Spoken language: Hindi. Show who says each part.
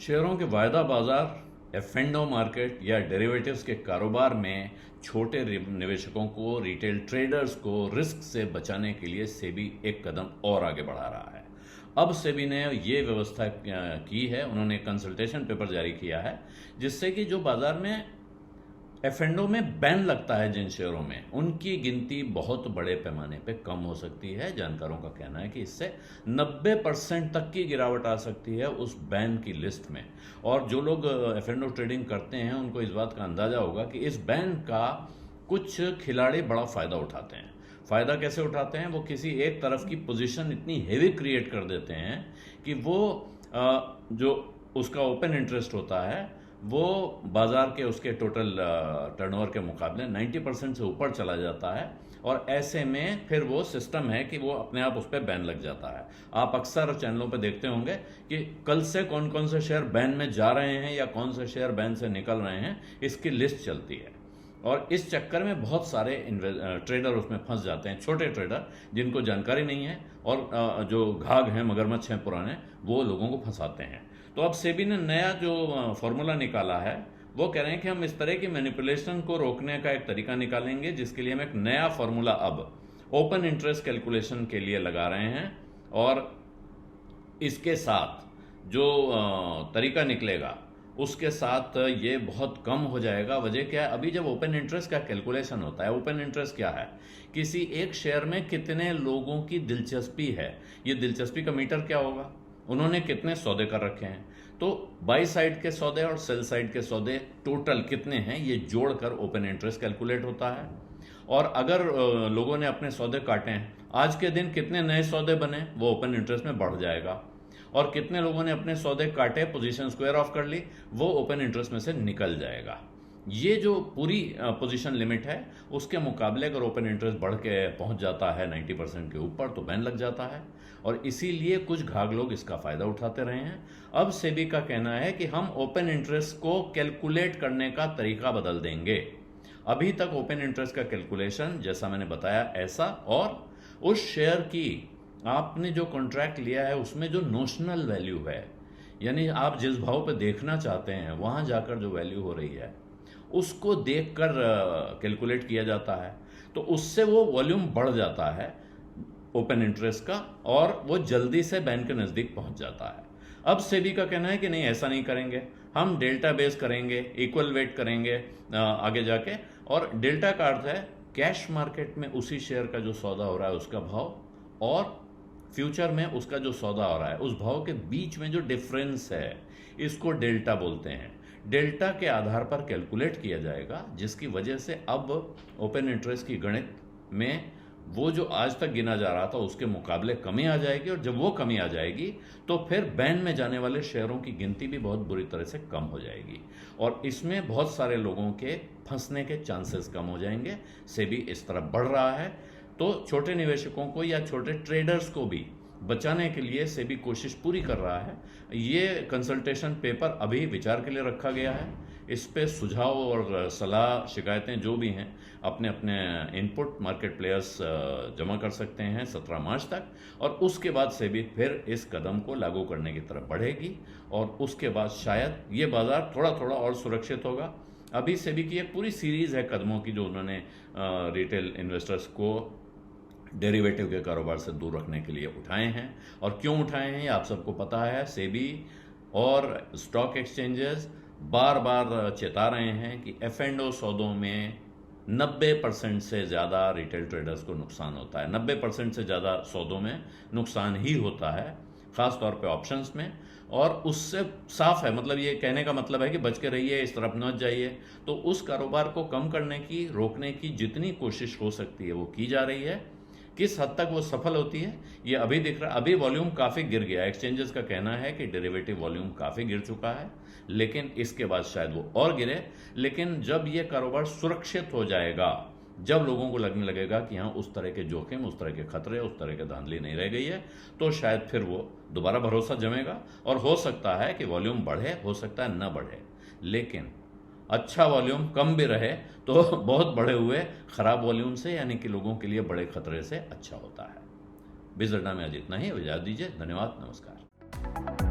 Speaker 1: शेयरों के वायदा बाजार, एफ&ओ मार्केट या डेरिवेटिव्स के कारोबार में छोटे निवेशकों को, रिटेल ट्रेडर्स को रिस्क से बचाने के लिए सेबी एक कदम और आगे बढ़ा रहा है। अब सेबी ने ये व्यवस्था की है, उन्होंने एक कंसल्टेशन पेपर जारी किया है जिससे कि जो बाजार में एफ&ओ में बैन लगता है जिन शेयरों में, उनकी गिनती बहुत बड़े पैमाने पे कम हो सकती है। जानकारों का कहना है कि इससे 90% तक की गिरावट आ सकती है उस बैन की लिस्ट में। और जो लोग एफ&ओ ट्रेडिंग करते हैं उनको इस बात का अंदाजा होगा कि इस बैन का कुछ खिलाड़ी बड़ा फायदा उठाते हैं। फायदा कैसे उठाते हैं? वो किसी एक तरफ की पोजीशन इतनी हेवी क्रिएट कर देते हैं कि वो जो उसका ओपन इंटरेस्ट होता है वो बाजार के उसके टोटल टर्नओवर के मुकाबले 90% से ऊपर चला जाता है। और ऐसे में फिर वो सिस्टम है कि वो अपने आप उस पर बैन लग जाता है। आप अक्सर चैनलों पे देखते होंगे कि कल से कौन कौन से शेयर बैन में जा रहे हैं या कौन से शेयर बैन से निकल रहे हैं, इसकी लिस्ट चलती है। और इस चक्कर में बहुत सारे ट्रेडर उसमें फंस जाते हैं, छोटे ट्रेडर जिनको जानकारी नहीं है और जो घाघ हैं, मगरमच्छ हैं पुराने, वो लोगों को फंसाते हैं। तो अब सेबी ने नया जो फॉर्मूला निकाला है वो कह रहे हैं कि हम इस तरह की मैनिपुलेशन को रोकने का एक तरीका निकालेंगे, जिसके लिए हम एक नया फॉर्मूला अब ओपन इंटरेस्ट कैलकुलेशन के लिए लगा रहे हैं। और इसके साथ जो तरीका निकलेगा उसके साथ ये बहुत कम हो जाएगा। वजह क्या है? अभी जब ओपन इंटरेस्ट का कैलकुलेशन होता है, ओपन इंटरेस्ट क्या है? किसी एक शेयर में कितने लोगों की दिलचस्पी है, ये दिलचस्पी का मीटर क्या होगा? उन्होंने कितने सौदे कर रखे हैं, तो बाई साइड के सौदे और सेल साइड के सौदे टोटल कितने हैं, ये जोड़कर ओपन इंटरेस्ट कैलकुलेट होता है। और अगर लोगों ने अपने सौदे काटे हैं, आज के दिन कितने नए सौदे बने, वो ओपन इंटरेस्ट में बढ़ जाएगा। और कितने लोगों ने अपने सौदे काटे, पोजीशन स्क्वायर ऑफ कर ली, वो ओपन इंटरेस्ट में से निकल जाएगा। ये जो पूरी पोजीशन लिमिट है उसके मुकाबले अगर ओपन इंटरेस्ट बढ़ के पहुंच जाता है 90% के ऊपर तो बैन लग जाता है। और इसीलिए कुछ घाघ लोग इसका फायदा उठाते रहे हैं। अब सेबी का कहना है कि हम ओपन इंटरेस्ट को कैलकुलेट करने का तरीका बदल देंगे। अभी तक ओपन इंटरेस्ट का कैलकुलेशन जैसा मैंने बताया ऐसा, और उस शेयर की आपने जो कॉन्ट्रैक्ट लिया है उसमें जो नोशनल वैल्यू है, यानी आप जिस भाव पे देखना चाहते हैं वहां जाकर जो वैल्यू हो रही है उसको देखकर कैलकुलेट किया जाता है। तो उससे वो वॉल्यूम बढ़ जाता है ओपन इंटरेस्ट का और वो जल्दी से बैन के नज़दीक पहुंच जाता है। अब सेबी का कहना है कि नहीं, ऐसा नहीं करेंगे, हम डेल्टा बेस करेंगे, इक्वल वेट करेंगे आगे जाके। और डेल्टा का अर्थ है कैश मार्केट में उसी शेयर का जो सौदा हो रहा है उसका भाव, और फ्यूचर में उसका जो सौदा हो रहा है उस भाव के बीच में जो डिफरेंस है, इसको डेल्टा बोलते हैं। डेल्टा के आधार पर कैलकुलेट किया जाएगा, जिसकी वजह से अब ओपन इंटरेस्ट की गणित में वो जो आज तक गिना जा रहा था उसके मुकाबले कमी आ जाएगी। और जब वो कमी आ जाएगी तो फिर बैन में जाने वाले शेयरों की गिनती भी बहुत बुरी तरह से कम हो जाएगी और इसमें बहुत सारे लोगों के फंसने के चांसेस कम हो जाएंगे। सेबी इस तरफ बढ़ रहा है, तो छोटे निवेशकों को या छोटे ट्रेडर्स को भी बचाने के लिए सेबी कोशिश पूरी कर रहा है। ये कंसल्टेशन पेपर अभी विचार के लिए रखा गया है। इस पे सुझाव और सलाह, शिकायतें जो भी हैं, अपने अपने इनपुट मार्केट प्लेयर्स जमा कर सकते हैं 17 मार्च तक। और उसके बाद सेबी फिर इस कदम को लागू करने की तरफ बढ़ेगी और उसके बाद शायद ये बाजार थोड़ा थोड़ा और सुरक्षित होगा। अभी सेबी की एक पूरी सीरीज है कदमों की जो उन्होंने रिटेल इन्वेस्टर्स को डेरिवेटिव के कारोबार से दूर रखने के लिए उठाए हैं। और क्यों उठाए हैं ये आप सबको पता है। सेबी और स्टॉक एक्सचेंजेस बार बार चेता रहे हैं कि एफ&ओ सौदों में 90% से ज़्यादा रिटेल ट्रेडर्स को नुकसान होता है। 90% से ज़्यादा सौदों में नुकसान ही होता है, ख़ास तौर पे ऑप्शंस में। और उससे साफ है, मतलब ये कहने का मतलब है कि बच के रहिए, इस तरफ न जाइए। तो उस कारोबार को कम करने की, रोकने की जितनी कोशिश हो सकती है वो की जा रही है। किस हद तक वो सफल होती है ये अभी दिख रहा है। अभी वॉल्यूम काफ़ी गिर गया, एक्सचेंजेस का कहना है कि डेरिवेटिव वॉल्यूम काफ़ी गिर चुका है, लेकिन इसके बाद शायद वो और गिरे। लेकिन जब ये कारोबार सुरक्षित हो जाएगा, जब लोगों को लगने लगेगा कि हाँ उस तरह के जोखिम, उस तरह के खतरे, उस तरह के धांधली नहीं रह गई है, तो शायद फिर वो दोबारा भरोसा जमेगा। और हो सकता है कि वॉल्यूम बढ़े, हो सकता है न बढ़े, लेकिन अच्छा वॉल्यूम कम भी रहे तो बहुत बढ़े हुए खराब वॉल्यूम से, यानी कि लोगों के लिए बड़े खतरे से अच्छा होता है। बिजरना में आज इतना ही, इजाज़त दीजिए। धन्यवाद, नमस्कार।